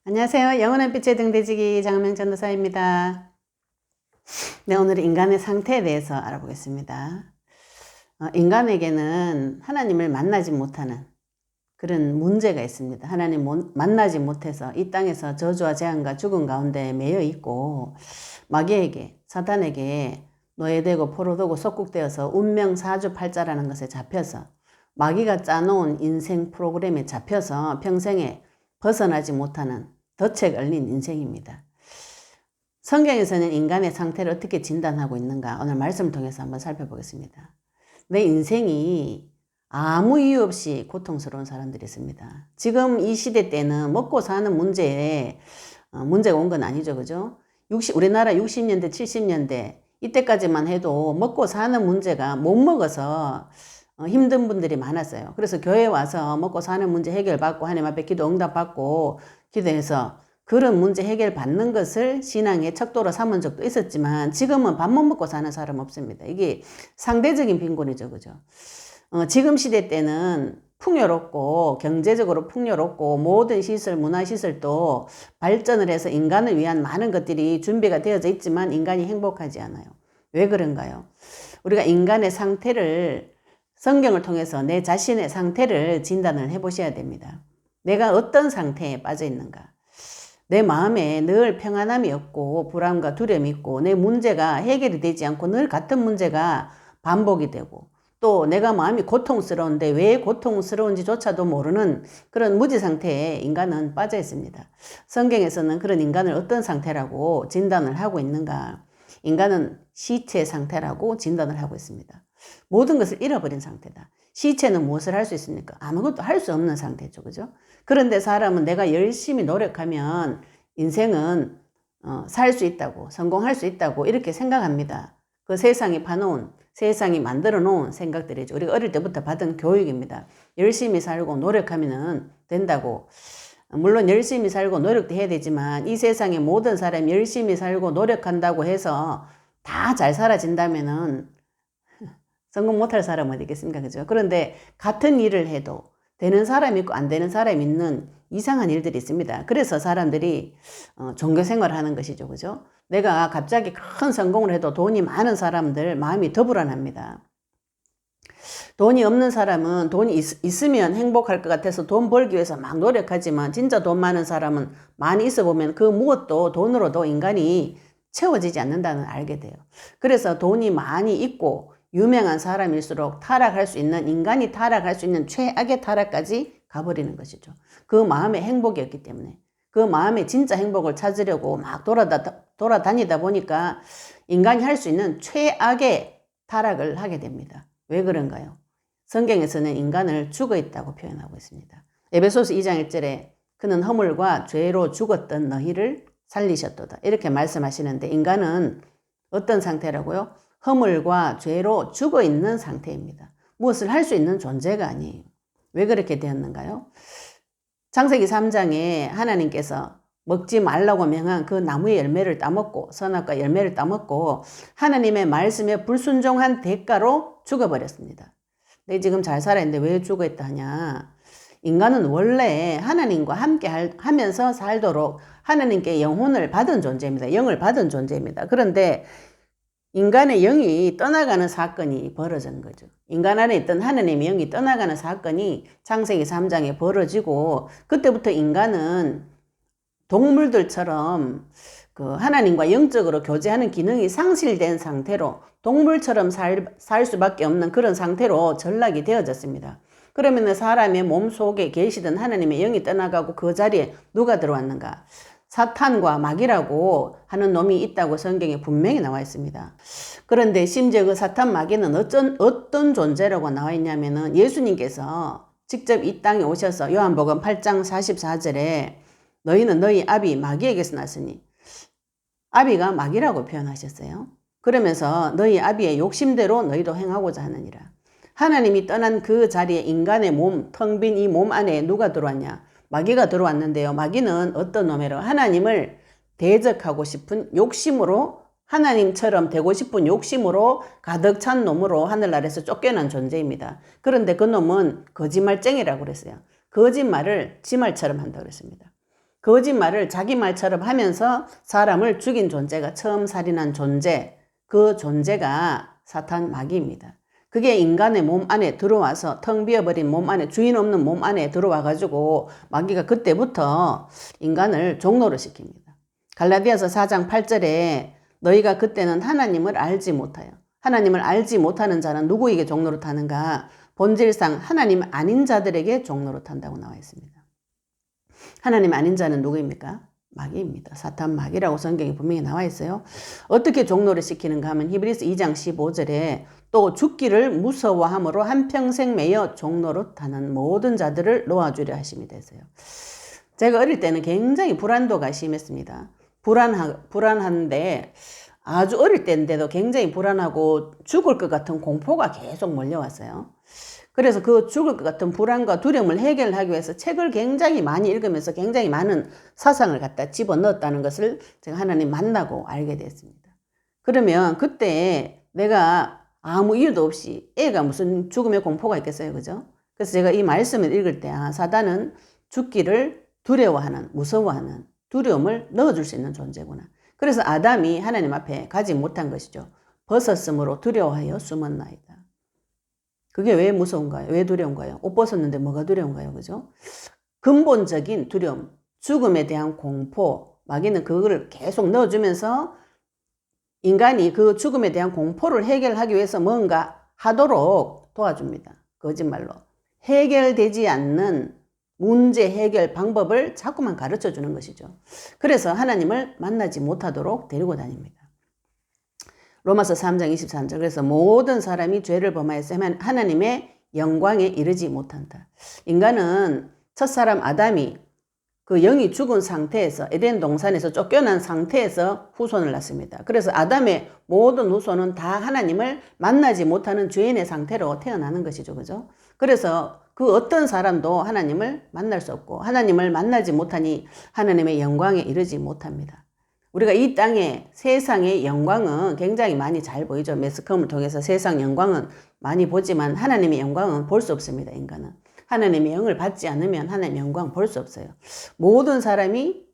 안녕하세요. 영원한 빛의 등대지기 장엄영 전도사입니다. 네, 오늘은 인간의 상태에 대해서 알아보겠습니다. 인간에게는 하나님을 만나지 못하는 그런 문제가 있습니다. 하나님 만나지 못해서 이 땅에서 저주와 재앙과 죽음 가운데 매여 있고 마귀에게, 사탄에게 노예되고 포로되고 속국되어서 운명 사주팔자라는 것에 잡혀서 마귀가 짜놓은 인생 프로그램에 잡혀서 평생에 벗어나지 못하는 덫에 걸린 인생입니다. 성경에서는 인간의 상태를 어떻게 진단하고 있는가 오늘 말씀을 통해서 한번 살펴보겠습니다. 내 인생이 아무 이유 없이 고통스러운 사람들이 있습니다. 지금 이 시대 때는 먹고 사는 문제에 문제가 온 건 아니죠. 그죠? 우리나라 60년대, 70년대 이때까지만 해도 먹고 사는 문제가 못 먹어서 힘든 분들이 많았어요. 그래서 교회에 와서 먹고 사는 문제 해결받고 하나님 앞에 기도 응답받고 기도해서 그런 문제 해결받는 것을 신앙의 척도로 삼은 적도 있었지만 지금은 밥 못 먹고 사는 사람 없습니다. 이게 상대적인 빈곤이죠. 그죠? 지금 시대 때는 풍요롭고 경제적으로 풍요롭고 모든 시설, 문화시설도 발전을 해서 인간을 위한 많은 것들이 준비가 되어져 있지만 인간이 행복하지 않아요. 왜 그런가요? 우리가 인간의 상태를 성경을 통해서 내 자신의 상태를 진단을 해보셔야 됩니다. 내가 어떤 상태에 빠져 있는가? 내 마음에 늘 평안함이 없고 불안과 두려움이 있고 내 문제가 해결이 되지 않고 늘 같은 문제가 반복이 되고 또 내가 마음이 고통스러운데 왜 고통스러운지조차도 모르는 그런 무지 상태에 인간은 빠져 있습니다. 성경에서는 그런 인간을 어떤 상태라고 진단을 하고 있는가? 인간은 시체 상태라고 진단을 하고 있습니다. 모든 것을 잃어버린 상태다. 시체는 무엇을 할 수 있습니까? 아무것도 할 수 없는 상태죠. 그죠? 그런데 사람은 내가 열심히 노력하면 인생은 살 수 있다고, 성공할 수 있다고 이렇게 생각합니다. 그 세상이 봐놓은, 세상이 만들어 놓은 생각들이죠. 우리가 어릴 때부터 받은 교육입니다. 열심히 살고 노력하면 된다고. 물론 열심히 살고 노력도 해야 되지만 이 세상의 모든 사람이 열심히 살고 노력한다고 해서 다 잘 살아진다면은 성공 못할 사람은 어디 있겠습니까? 그죠? 그런데 같은 일을 해도 되는 사람이 있고 안 되는 사람이 있는 이상한 일들이 있습니다. 그래서 사람들이 종교 생활을 하는 것이죠. 그죠? 내가 갑자기 큰 성공을 해도 돈이 많은 사람들 마음이 더 불안합니다. 돈이 없는 사람은 돈이 있으면 행복할 것 같아서 돈 벌기 위해서 막 노력하지만 진짜 돈 많은 사람은 많이 있어 보면 그 무엇도 돈으로도 인간이 채워지지 않는다는 걸 알게 돼요. 그래서 돈이 많이 있고 유명한 사람일수록 타락할 수 있는, 인간이 타락할 수 있는 최악의 타락까지 가버리는 것이죠. 그 마음에 행복이 없기 때문에 그 마음에 진짜 행복을 찾으려고 막 돌아다니다 보니까 인간이 할 수 있는 최악의 타락을 하게 됩니다. 왜 그런가요? 성경에서는 인간을 죽어 있다고 표현하고 있습니다. 에베소서 2장 1절에 그는 허물과 죄로 죽었던 너희를 살리셨도다 이렇게 말씀하시는데 인간은 어떤 상태라고요? 허물과 죄로 죽어 있는 상태입니다. 무엇을 할 수 있는 존재가 아니에요. 왜 그렇게 되었는가요? 창세기 3장에 하나님께서 먹지 말라고 명한 그 나무의 열매를 따먹고 선악과 열매를 따먹고 하나님의 말씀에 불순종한 대가로 죽어버렸습니다. 내 지금 잘 살아있는데 왜 죽어있다 하냐? 인간은 원래 하나님과 함께 하면서 살도록 하나님께 영혼을 받은 존재입니다. 영을 받은 존재입니다. 그런데 인간의 영이 떠나가는 사건이 벌어진 거죠. 인간 안에 있던 하나님의 영이 떠나가는 사건이 창세기 3장에 벌어지고 그때부터 인간은 동물들처럼 그 하나님과 영적으로 교제하는 기능이 상실된 상태로 동물처럼 살 수밖에 없는 그런 상태로 전락이 되어졌습니다. 그러면 사람의 몸 속에 계시던 하나님의 영이 떠나가고 그 자리에 누가 들어왔는가? 사탄과 마귀라고 하는 놈이 있다고 성경에 분명히 나와 있습니다. 그런데 심지어 그 사탄 마귀는 어떤 존재라고 나와 있냐면은 예수님께서 직접 이 땅에 오셔서 요한복음 8장 44절에 너희는 너희 아비 마귀에게서 났으니 아비가 마귀라고 표현하셨어요. 그러면서 너희 아비의 욕심대로 너희도 행하고자 하느니라. 하나님이 떠난 그 자리에 인간의 몸, 텅 빈 이 몸 안에 누가 들어왔냐? 마귀가 들어왔는데요. 마귀는 어떤 놈이라 하나님을 대적하고 싶은 욕심으로 하나님처럼 되고 싶은 욕심으로 가득 찬 놈으로 하늘나라에서 쫓겨난 존재입니다. 그런데 그 놈은 거짓말쟁이라고 그랬어요. 거짓말을 지 말처럼 한다고 그랬습니다. 거짓말을 자기 말처럼 하면서 사람을 죽인 존재가, 처음 살인한 존재, 그 존재가 사탄 마귀입니다. 그게 인간의 몸 안에 들어와서 텅 비어버린 몸 안에, 주인 없는 몸 안에 들어와가지고 마귀가 그때부터 인간을 종노릇 시킵니다. 갈라디아서 4장 8절에 너희가 그때는 하나님을 알지 못하여, 하나님을 알지 못하는 자는 누구에게 종노릇하는가? 본질상 하나님 아닌 자들에게 종노릇한다고 나와 있습니다. 하나님 아닌 자는 누구입니까? 마귀입니다. 사탄 마귀라고 성경에 분명히 나와 있어요. 어떻게 종노릇 시키는가 하면 히브리서 2장 15절에 또 죽기를 무서워함으로 한평생 매여 종노릇하는 모든 자들을 놓아주려 하심이 되세요. 제가 어릴 때는 굉장히 불안도가 심했습니다. 불안한데 아주 어릴 때인데도 굉장히 불안하고 죽을 것 같은 공포가 계속 몰려왔어요. 그래서 그 죽을 것 같은 불안과 두려움을 해결하기 위해서 책을 굉장히 많이 읽으면서 굉장히 많은 사상을 갖다 집어넣었다는 것을 제가 하나님 만나고 알게 됐습니다. 그러면 그때 내가 아무 이유도 없이 애가 무슨 죽음의 공포가 있겠어요, 그죠? 그래서 제가 이 말씀을 읽을 때 사단은 죽기를 두려워하는, 무서워하는 두려움을 넣어줄 수 있는 존재구나. 그래서 아담이 하나님 앞에 가지 못한 것이죠. 벗었으므로 두려워하여 숨었나이다. 그게 왜 무서운가요? 왜 두려운가요? 옷 벗었는데 뭐가 두려운가요? 그죠? 근본적인 두려움, 죽음에 대한 공포, 마귀는 그거를 계속 넣어주면서 인간이 그 죽음에 대한 공포를 해결하기 위해서 뭔가 하도록 도와줍니다. 거짓말로. 해결되지 않는 문제 해결 방법을 자꾸만 가르쳐 주는 것이죠. 그래서 하나님을 만나지 못하도록 데리고 다닙니다. 로마서 3장 23절. 그래서 모든 사람이 죄를 범하여서 하나님의 영광에 이르지 못한다. 인간은 첫사람 아담이 그 영이 죽은 상태에서 에덴 동산에서 쫓겨난 상태에서 후손을 낳습니다. 그래서 아담의 모든 후손은 다 하나님을 만나지 못하는 죄인의 상태로 태어나는 것이죠. 그죠? 그래서 그 어떤 사람도 하나님을 만날 수 없고 하나님을 만나지 못하니 하나님의 영광에 이르지 못합니다. 우리가 이 땅에 세상의 영광은 굉장히 많이 잘 보이죠. 매스컴을 통해서 세상 영광은 많이 보지만 하나님의 영광은 볼 수 없습니다. 인간은. 하나님의 영을 받지 않으면 하나님의 영광 볼 수 없어요. 모든 사람이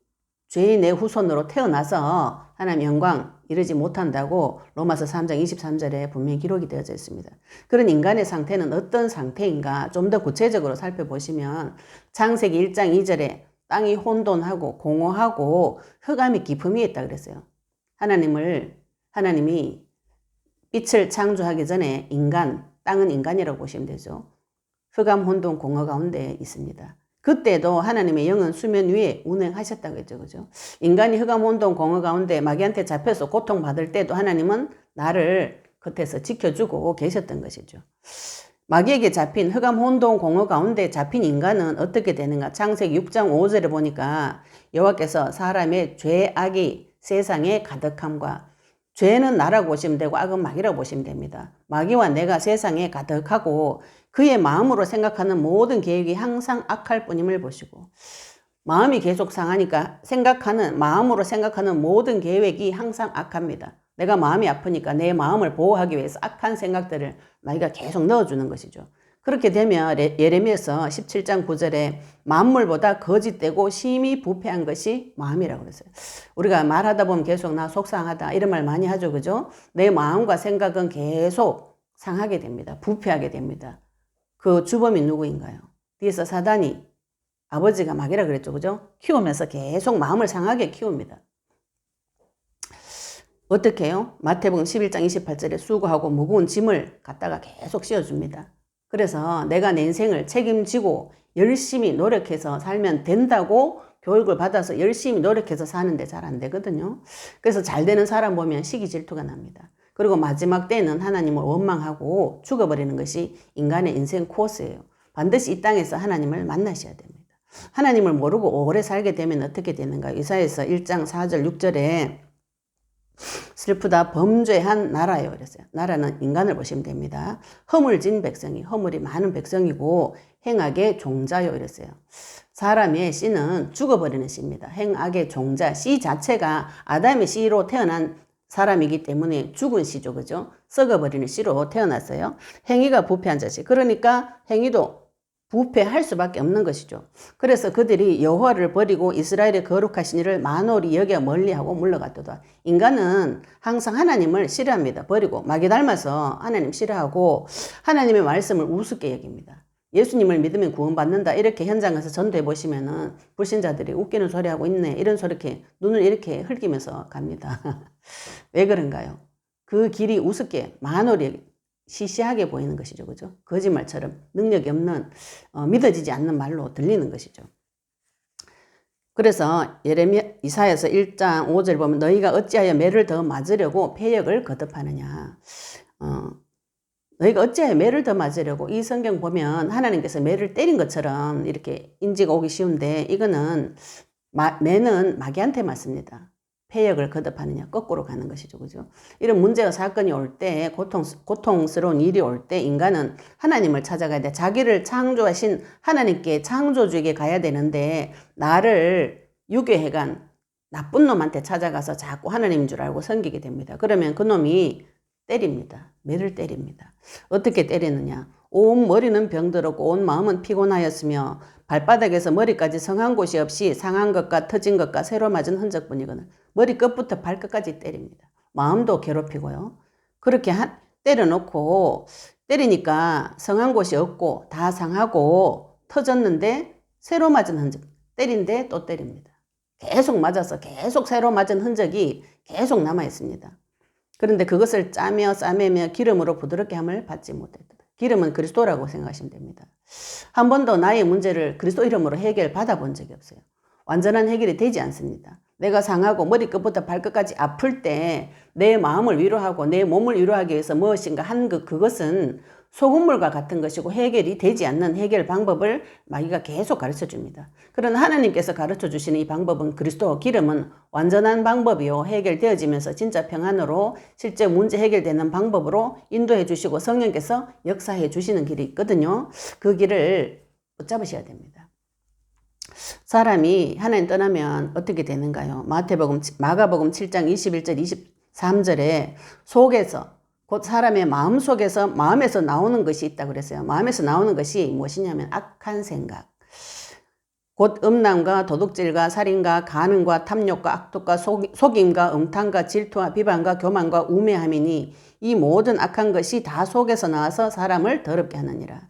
죄인의 후손으로 태어나서 하나님의 영광 이르지 못한다고 로마서 3장 23절에 분명히 기록이 되어져 있습니다. 그런 인간의 상태는 어떤 상태인가 좀 더 구체적으로 살펴보시면 창세기 1장 2절에 땅이 혼돈하고 공허하고 흑암이 깊음이 있다 그랬어요. 하나님이 빛을 창조하기 전에 땅은 인간이라고 보시면 되죠. 흑암, 혼돈, 공허 가운데 있습니다. 그때도 하나님의 영은 수면 위에 운행하셨다고 했죠. 그죠? 인간이 흑암, 혼돈, 공허 가운데 마귀한테 잡혀서 고통받을 때도 하나님은 나를 겉에서 지켜주고 계셨던 것이죠. 마귀에게 잡힌 흑암, 혼돈, 공허 가운데 잡힌 인간은 어떻게 되는가? 창세기 6장 5절에 보니까 여호와께서 사람의 죄, 악이 세상에 가득함과 죄는 나라고 보시면 되고 악은 마귀라고 보시면 됩니다. 마귀와 내가 세상에 가득하고 그의 마음으로 생각하는 모든 계획이 항상 악할 뿐임을 보시고 마음이 계속 상하니까 마음으로 생각하는 모든 계획이 항상 악합니다. 내가 마음이 아프니까 내 마음을 보호하기 위해서 악한 생각들을 마귀가 계속 넣어주는 것이죠. 그렇게 되면 예레미야서 17장 9절에 만물보다 거짓되고 심히 부패한 것이 마음이라고 그랬어요. 우리가 말하다 보면 계속 나 속상하다 이런 말 많이 하죠. 그죠? 내 마음과 생각은 계속 상하게 됩니다. 부패하게 됩니다. 그 주범이 누구인가요? 뒤에서 사단이 아버지가 마귀라 그랬죠. 그죠? 키우면서 계속 마음을 상하게 키웁니다. 어떻게 해요? 마태복음 11장 28절에 수고하고 무거운 짐을 갖다가 계속 씌워줍니다. 그래서 내가 내 인생을 책임지고 열심히 노력해서 살면 된다고 교육을 받아서 열심히 노력해서 사는데 잘 안 되거든요. 그래서 잘 되는 사람 보면 시기 질투가 납니다. 그리고 마지막 때는 하나님을 원망하고 죽어버리는 것이 인간의 인생 코스예요. 반드시 이 땅에서 하나님을 만나셔야 됩니다. 하나님을 모르고 오래 살게 되면 어떻게 되는가? 이사야서 1장 4절 6절에 슬프다 범죄한 나라요 그랬어요. 나라는 인간을 보시면 됩니다. 허물진 백성이, 허물이 많은 백성이고 행악의 종자요 이랬어요. 사람의 씨는 죽어버리는 씨입니다. 행악의 종자, 씨 자체가 아담의 씨로 태어난 사람이기 때문에 죽은 씨죠. 그죠? 썩어버리는 씨로 태어났어요. 행위가 부패한 자식. 그러니까 행위도 부패할 수밖에 없는 것이죠. 그래서 그들이 여호와를 버리고 이스라엘의 거룩하신 이를 만홀히 여겨 멀리하고 물러갔도다. 인간은 항상 하나님을 싫어합니다. 버리고 마귀 닮아서 하나님 싫어하고 하나님의 말씀을 우습게 여깁니다. 예수님을 믿으면 구원받는다 이렇게 현장에서 전도해 보시면은 불신자들이 웃기는 소리 하고 있네 이런 소리 이렇게 눈을 이렇게 흘기면서 갑니다. 왜 그런가요? 그 길이 우습게 만홀히 시시하게 보이는 것이죠. 그죠? 거짓말처럼 능력이 없는 믿어지지 않는 말로 들리는 것이죠. 그래서 이사야서 1장 5절 보면 너희가 어찌하여 매를 더 맞으려고 패역을 거듭하느냐. 너희가 어찌하여 매를 더 맞으려고 이 성경 보면 하나님께서 매를 때린 것처럼 이렇게 인지가 오기 쉬운데 이거는 매는 마귀한테 맞습니다. 패역을 거듭하느냐 거꾸로 가는 것이죠. 그죠? 이런 문제와 사건이 올 때 고통스러운 일이 올 때 인간은 하나님을 찾아가야 돼. 자기를 창조하신 하나님께 창조주에게 가야 되는데 나를 유괴해간 나쁜 놈한테 찾아가서 자꾸 하나님인 줄 알고 섬기게 됩니다. 그러면 그 놈이 때립니다. 매를 때립니다. 어떻게 때리느냐. 온 머리는 병들었고 온 마음은 피곤하였으며 발바닥에서 머리까지 성한 곳이 없이 상한 것과 터진 것과 새로 맞은 흔적뿐이거든. 머리 끝부터 발끝까지 때립니다. 마음도 괴롭히고요. 그렇게 때려놓고 때리니까 성한 곳이 없고 다 상하고 터졌는데 새로 맞은 흔적. 때린데 또 때립니다. 계속 맞아서 계속 새로 맞은 흔적이 계속 남아있습니다. 그런데 그것을 짜며 싸매며 기름으로 부드럽게 함을 받지 못했다. 기름은 그리스도라고 생각하시면 됩니다. 한 번도 나의 문제를 그리스도 이름으로 해결 받아본 적이 없어요. 완전한 해결이 되지 않습니다. 내가 상하고 머리끝부터 발끝까지 아플 때 내 마음을 위로하고 내 몸을 위로하기 위해서 무엇인가 한 그것은 소금물과 같은 것이고 해결이 되지 않는 해결 방법을 마귀가 계속 가르쳐 줍니다. 그러나 하나님께서 가르쳐 주시는 이 방법은 그리스도 기름은 완전한 방법이요. 해결되어지면서 진짜 평안으로 실제 문제 해결되는 방법으로 인도해 주시고 성령께서 역사해 주시는 길이 있거든요. 그 길을 붙잡으셔야 됩니다. 사람이 하나님 떠나면 어떻게 되는가요? 마가복음 7장 21절 23절에 속에서 곧 사람의 마음속에서 마음에서 나오는 것이 있다고 그랬어요. 마음에서 나오는 것이 무엇이냐면 악한 생각. 곧 음란과 도둑질과 살인과 간음과 탐욕과 악독과 속임과 음탕과 질투와 비방과 교만과 우매함이니 이 모든 악한 것이 다 속에서 나와서 사람을 더럽게 하느니라.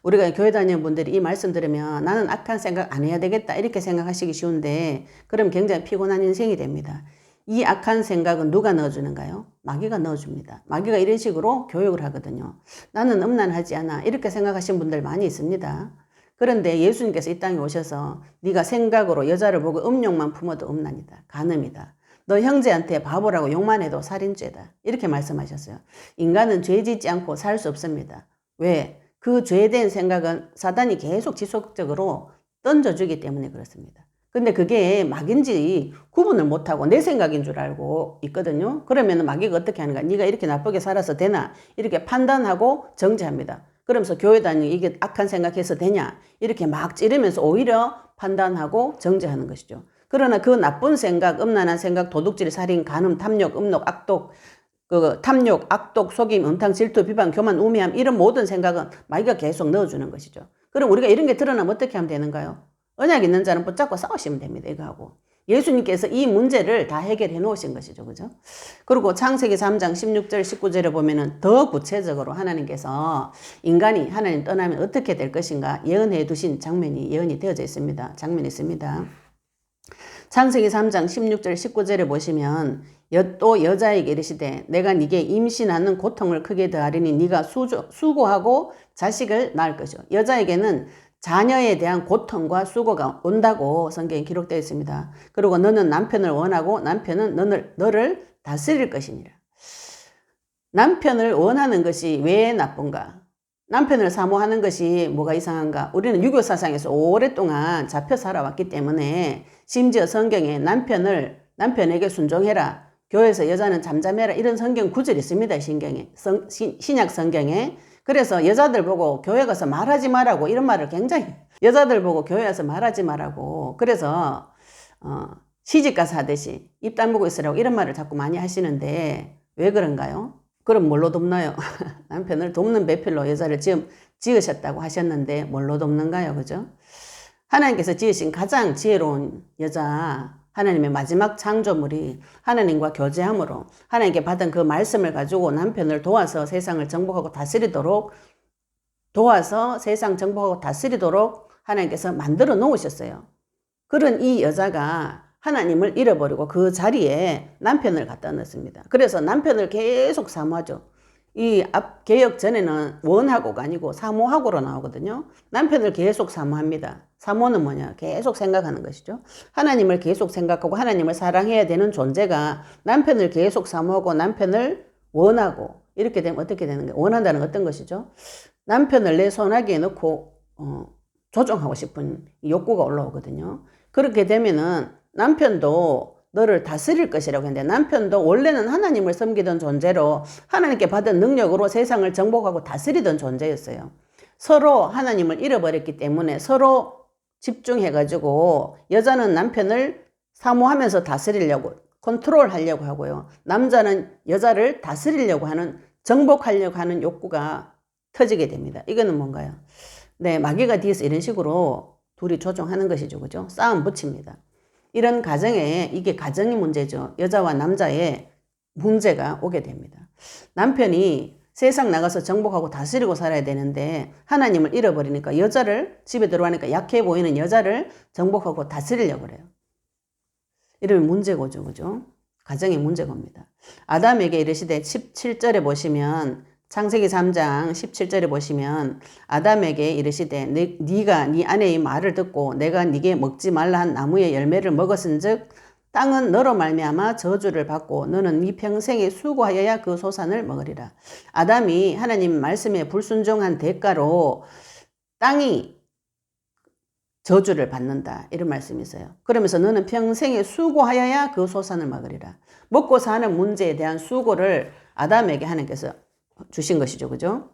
우리가 교회 다니는 분들이 이 말씀 들으면 나는 악한 생각 안 해야 되겠다 이렇게 생각하시기 쉬운데 그럼 굉장히 피곤한 인생이 됩니다. 이 악한 생각은 누가 넣어주는가요? 마귀가 넣어줍니다. 마귀가 이런 식으로 교육을 하거든요. 나는 음란하지 않아 이렇게 생각하시는 분들 많이 있습니다. 그런데 예수님께서 이 땅에 오셔서 네가 생각으로 여자를 보고 음욕만 품어도 음란이다. 간음이다. 너 형제한테 바보라고 욕만 해도 살인죄다. 이렇게 말씀하셨어요. 인간은 죄 짓지 않고 살 수 없습니다. 왜? 그 죄된 생각은 사단이 계속 지속적으로 던져주기 때문에 그렇습니다. 근데 그게 마귀인지 구분을 못하고 내 생각인 줄 알고 있거든요. 그러면 마귀가 어떻게 하는가? 네가 이렇게 나쁘게 살아서 되나? 이렇게 판단하고 정죄합니다. 그러면서 교회 다니는 이게 악한 생각해서 되냐? 이렇게 막 찌르면서 오히려 판단하고 정죄하는 것이죠. 그러나 그 나쁜 생각, 음란한 생각, 도둑질, 살인, 간음, 탐욕, 음욕, 악독, 탐욕, 악독, 속임, 음탕, 질투, 비방, 교만, 우매함 이런 모든 생각은 마귀가 계속 넣어주는 것이죠. 그럼 우리가 이런 게 드러나면 어떻게 하면 되는가요? 언약 있는 자는 붙잡고 싸우시면 됩니다. 이거하고. 예수님께서 이 문제를 다 해결해 놓으신 것이죠. 그죠? 그리고 창세기 3장 16절 19절에 보면은 더 구체적으로 하나님께서 인간이 하나님 떠나면 어떻게 될 것인가 예언해 두신 예언이 되어져 있습니다. 장면이 있습니다. 창세기 3장 16절 19절에 보시면 또 여자에게 이르시되 내가 네게 임신하는 고통을 크게 더하리니 네가 수고하고 자식을 낳을 것이요. 여자에게는 자녀에 대한 고통과 수고가 온다고 성경에 기록되어 있습니다. 그리고 너는 남편을 원하고 남편은 너를 다스릴 것이니라. 남편을 원하는 것이 왜 나쁜가? 남편을 사모하는 것이 뭐가 이상한가? 우리는 유교 사상에서 오랫동안 잡혀 살아왔기 때문에 심지어 성경에 남편에게 순종해라. 교회에서 여자는 잠잠해라. 이런 성경 구절이 있습니다. 신약 성경에. 그래서 여자들 보고 교회 가서 말하지 말라고 이런 말을 굉장히 여자들 보고 교회 가서 말하지 말라고 그래서 시집 가서 하듯이 입 다물고 있으라고 이런 말을 자꾸 많이 하시는데 왜 그런가요? 그럼 뭘로 돕나요? 남편을 돕는 배필로 여자를 지금 지으셨다고 하셨는데 뭘로 돕는가요? 그죠? 하나님께서 지으신 가장 지혜로운 여자, 하나님의 마지막 창조물이 하나님과 교제함으로 하나님께 받은 그 말씀을 가지고 남편을 도와서 세상을 정복하고 다스리도록 하나님께서 만들어 놓으셨어요. 그런 이 여자가 하나님을 잃어버리고 그 자리에 남편을 갖다 넣습니다. 그래서 남편을 계속 사모하죠. 이 앞 개혁 전에는 원하고가 아니고 사모하고로 나오거든요. 남편을 계속 사모합니다. 사모는 뭐냐? 계속 생각하는 것이죠. 하나님을 계속 생각하고 하나님을 사랑해야 되는 존재가 남편을 계속 사모하고 남편을 원하고 이렇게 되면 어떻게 되는 거예요? 원한다는 건 어떤 것이죠? 남편을 내 손아귀에 넣고 조종하고 싶은 욕구가 올라오거든요. 그렇게 되면은 남편도 너를 다스릴 것이라고 했는데 남편도 원래는 하나님을 섬기던 존재로 하나님께 받은 능력으로 세상을 정복하고 다스리던 존재였어요. 서로 하나님을 잃어버렸기 때문에 서로 집중해가지고 여자는 남편을 사모하면서 다스리려고 컨트롤하려고 하고요. 남자는 여자를 다스리려고 하는 정복하려고 하는 욕구가 터지게 됩니다. 이거는 뭔가요? 네, 마귀가 뒤에서 이런 식으로 둘이 조종하는 것이죠. 그죠? 싸움 붙입니다. 이런 가정에 이게 가정이 문제죠. 여자와 남자의 문제가 오게 됩니다. 남편이 세상 나가서 정복하고 다스리고 살아야 되는데 하나님을 잃어버리니까 여자를 집에 들어가니까 약해 보이는 여자를 정복하고 다스리려고 그래요. 이러면 문제고죠. 그죠? 가정의 문제겁니다. 아담에게 이르시되 17절에 보시면 창세기 3장 17절에 보시면 아담에게 이르시되 네가 네 아내의 말을 듣고 내가 네게 먹지 말라 한 나무의 열매를 먹었은즉 땅은 너로 말미암아 저주를 받고 너는 네 평생에 수고하여야 그 소산을 먹으리라. 아담이 하나님 말씀에 불순종한 대가로 땅이 저주를 받는다. 이런 말씀이 있어요. 그러면서 너는 평생에 수고하여야 그 소산을 먹으리라. 먹고 사는 문제에 대한 수고를 아담에게 하나님께서 주신 것이죠. 그죠?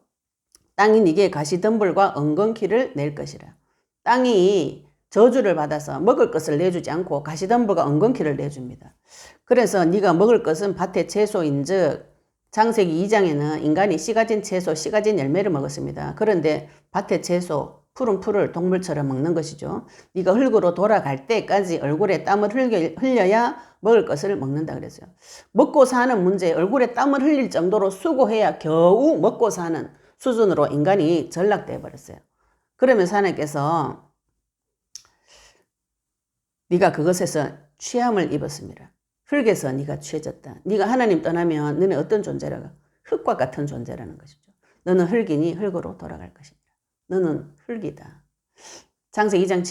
땅이 네게 가시덤불과 엉겅퀴를 낼 것이라. 땅이 저주를 받아서 먹을 것을 내주지 않고 가시덤불과 엉겅퀴를 내줍니다. 그래서 네가 먹을 것은 밭의 채소인즉 창세기 2장에는 인간이 씨 가진 채소, 씨 가진 열매를 먹었습니다. 그런데 밭의 채소, 푸른 풀을 동물처럼 먹는 것이죠. 네가 흙으로 돌아갈 때까지 얼굴에 땀을 흘려야 먹을 것을 먹는다 그랬어요. 먹고 사는 문제에 얼굴에 땀을 흘릴 정도로 수고해야 겨우 먹고 사는 수준으로 인간이 전락돼 버렸어요. 그러면서 하나님께서 네가 그것에서 취함을 입었습니다. 흙에서 네가 취해졌다. 네가 하나님 떠나면 너는 어떤 존재라고? 흙과 같은 존재라는 것이죠. 너는 흙이니 흙으로 돌아갈 것이다. 너는 흙이다. 창세기 2장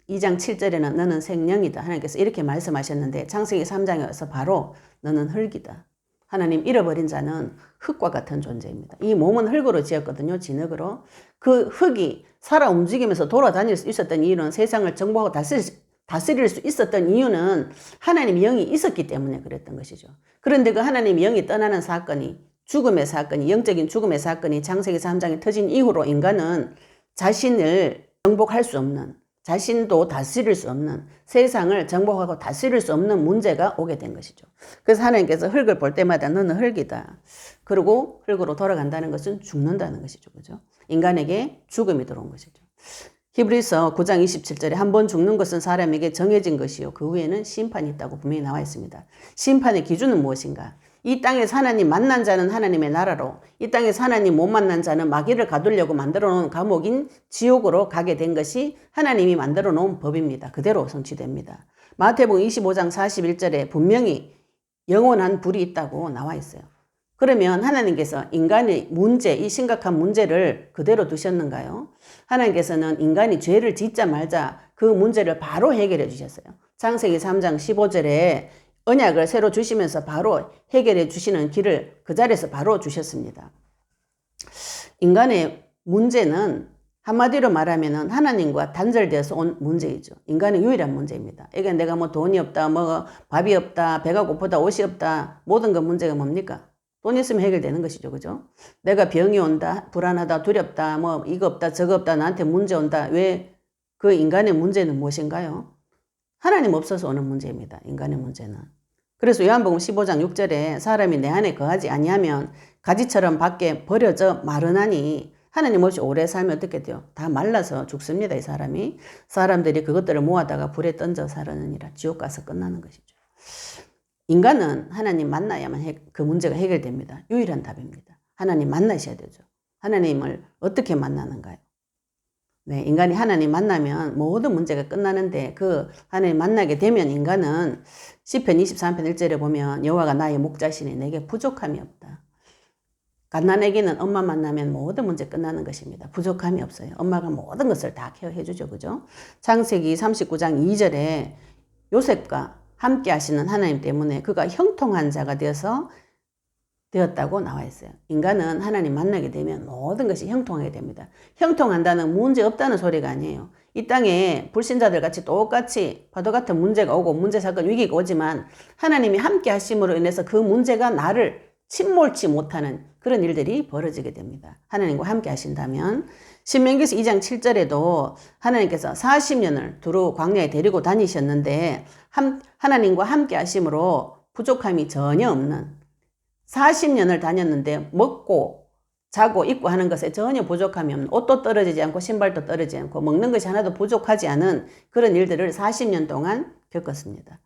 7절에는 너는 생명이다. 하나님께서 이렇게 말씀하셨는데 창세기 3장에 와서 바로 너는 흙이다. 하나님 잃어버린 자는 흙과 같은 존재입니다. 이 몸은 흙으로 지었거든요. 진흙으로. 그 흙이 살아 움직이면서 돌아다닐 수 있었던 이유는 세상을 정복하고 다스릴 수 있었던 이유는 하나님의 영이 있었기 때문에 그랬던 것이죠. 그런데 그 하나님의 영이 떠나는 사건이 죽음의 사건이 영적인 죽음의 사건이 창세기 3장에 터진 이후로 인간은 자신을 정복할 수 없는 자신도 다스릴 수 없는 세상을 정복하고 다스릴 수 없는 문제가 오게 된 것이죠. 그래서 하나님께서 흙을 볼 때마다 너는 흙이다. 그리고 흙으로 돌아간다는 것은 죽는다는 것이죠. 그죠? 인간에게 죽음이 들어온 것이죠. 히브리서 9장 27절에 한 번 죽는 것은 사람에게 정해진 것이요. 그 후에는 심판이 있다고 분명히 나와 있습니다. 심판의 기준은 무엇인가? 이 땅에서 하나님 만난 자는 하나님의 나라로, 이 땅에서 하나님 못 만난 자는 마귀를 가두려고 만들어 놓은 감옥인 지옥으로 가게 된 것이 하나님이 만들어 놓은 법입니다. 그대로 성취됩니다. 마태복음 25장 41절에 분명히 영원한 불이 있다고 나와 있어요. 그러면 하나님께서 인간의 문제, 이 심각한 문제를 그대로 두셨는가요? 하나님께서는 인간이 죄를 짓자 말자 그 문제를 바로 해결해 주셨어요. 창세기 3장 15절에 언약을 새로 주시면서 바로 해결해 주시는 길을 그 자리에서 바로 주셨습니다. 인간의 문제는 한마디로 말하면 하나님과 단절되어서 온 문제이죠. 인간의 유일한 문제입니다. 이게 내가 뭐 돈이 없다, 뭐 밥이 없다, 배가 고프다, 옷이 없다, 모든 그 문제가 뭡니까? 돈 있으면 해결되는 것이죠. 그죠? 내가 병이 온다, 불안하다, 두렵다, 뭐 이거 없다, 저거 없다, 나한테 문제 온다. 왜 그 인간의 문제는 무엇인가요? 하나님 없어서 오는 문제입니다. 인간의 문제는. 그래서 요한복음 15장 6절에 사람이 내 안에 거하지 아니하면 가지처럼 밖에 버려져 마르나니 하나님 없이 오래 살면 어떻게 돼요? 다 말라서 죽습니다. 이 사람이. 사람들이 그것들을 모아다가 불에 던져 사르느니라. 지옥 가서 끝나는 것이죠. 인간은 하나님 만나야만 그 문제가 해결됩니다. 유일한 답입니다. 하나님 만나셔야 되죠. 하나님을 어떻게 만나는가요? 네, 인간이 하나님 만나면 모든 문제가 끝나는데 그 하나님 만나게 되면 인간은 시편 23편 1절에 보면 여호와가 나의 목자시니 내게 부족함이 없다. 갓난아기는 엄마 만나면 모든 문제 끝나는 것입니다. 부족함이 없어요. 엄마가 모든 것을 다 케어해 주죠. 그죠? 창세기 39장 2절에 요셉과 함께 하시는 하나님 때문에 그가 형통한 자가 되었다고 나와 있어요. 인간은 하나님 만나게 되면 모든 것이 형통하게 됩니다. 형통한다는 문제 없다는 소리가 아니에요. 이 땅에 불신자들 같이 똑같이 파도 같은 문제가 오고 문제, 사건, 위기가 오지만 하나님이 함께 하심으로 인해서 그 문제가 나를 침몰치 못하는 그런 일들이 벌어지게 됩니다. 하나님과 함께 하신다면 신명기서 2장 7절에도 하나님께서 40년을 두루 광야에 데리고 다니셨는데 하나님과 함께 하심으로 부족함이 전혀 없는 40년을 다녔는데 먹고 자고 입고 하는 것에 전혀 부족함이 없는 옷도 떨어지지 않고 신발도 떨어지지 않고 먹는 것이 하나도 부족하지 않은 그런 일들을 40년 동안 겪었습니다.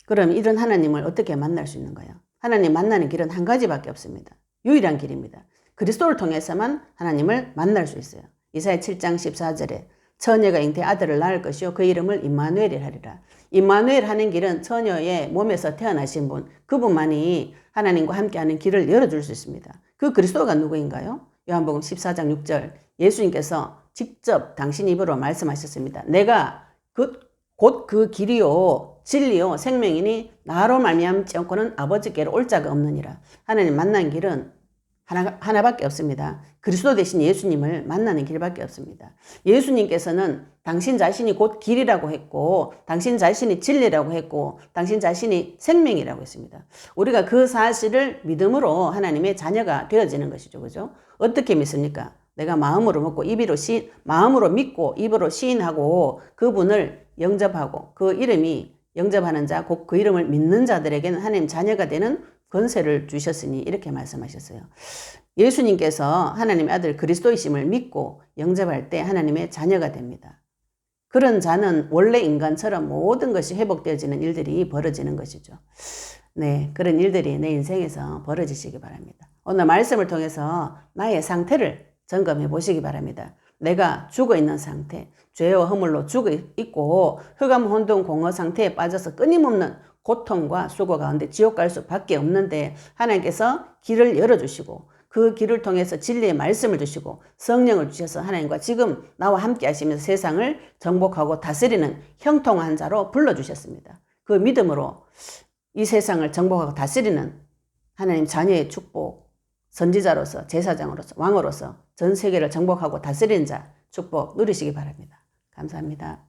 그럼 이런 하나님을 어떻게 만날 수 있는가요? 하나님 만나는 길은 한 가지밖에 없습니다. 유일한 길입니다. 그리스도를 통해서만 하나님을 만날 수 있어요. 이사야 7장 14절에 처녀가 잉태 아들을 낳을 것이요 그 이름을 임마누엘이라 하리라. 임마누엘 하는 길은 처녀의 몸에서 태어나신 분, 그분만이 하나님과 함께하는 길을 열어줄 수 있습니다. 그 그리스도가 누구인가요? 요한복음 14장 6절 예수님께서 직접 당신 입으로 말씀하셨습니다. 내가 곧 그 길이요 진리요 생명이니 나로 말미암지 않고는 아버지께로 올 자가 없느니라. 하나님 만난 길은 하나밖에 없습니다. 그리스도 대신 예수님을 만나는 길밖에 없습니다. 예수님께서는 당신 자신이 곧 길이라고 했고 당신 자신이 진리라고 했고 당신 자신이 생명이라고 했습니다. 우리가 그 사실을 믿음으로 하나님의 자녀가 되어지는 것이죠. 그죠? 어떻게 믿습니까? 내가 마음으로 마음으로 믿고 입으로 시인하고 그분을 영접하고 그 이름이 영접하는 자, 곧 그 이름을 믿는 자들에게는 하나님 자녀가 되는 권세를 주셨으니 이렇게 말씀하셨어요. 예수님께서 하나님의 아들 그리스도이심을 믿고 영접할 때 하나님의 자녀가 됩니다. 그런 자는 원래 인간처럼 모든 것이 회복되어지는 일들이 벌어지는 것이죠. 네, 그런 일들이 내 인생에서 벌어지시기 바랍니다. 오늘 말씀을 통해서 나의 상태를 점검해 보시기 바랍니다. 내가 죽어있는 상태, 죄와 허물로 죽어있고 흑암, 혼돈, 공허 상태에 빠져서 끊임없는 고통과 수고 가운데 지옥 갈 수밖에 없는데 하나님께서 길을 열어주시고 그 길을 통해서 진리의 말씀을 주시고 성령을 주셔서 하나님과 지금 나와 함께 하시면서 세상을 정복하고 다스리는 형통한 자로 불러주셨습니다. 그 믿음으로 이 세상을 정복하고 다스리는 하나님 자녀의 축복, 선지자로서 제사장으로서 왕으로서 전 세계를 정복하고 다스리는 자 축복 누리시기 바랍니다. 감사합니다.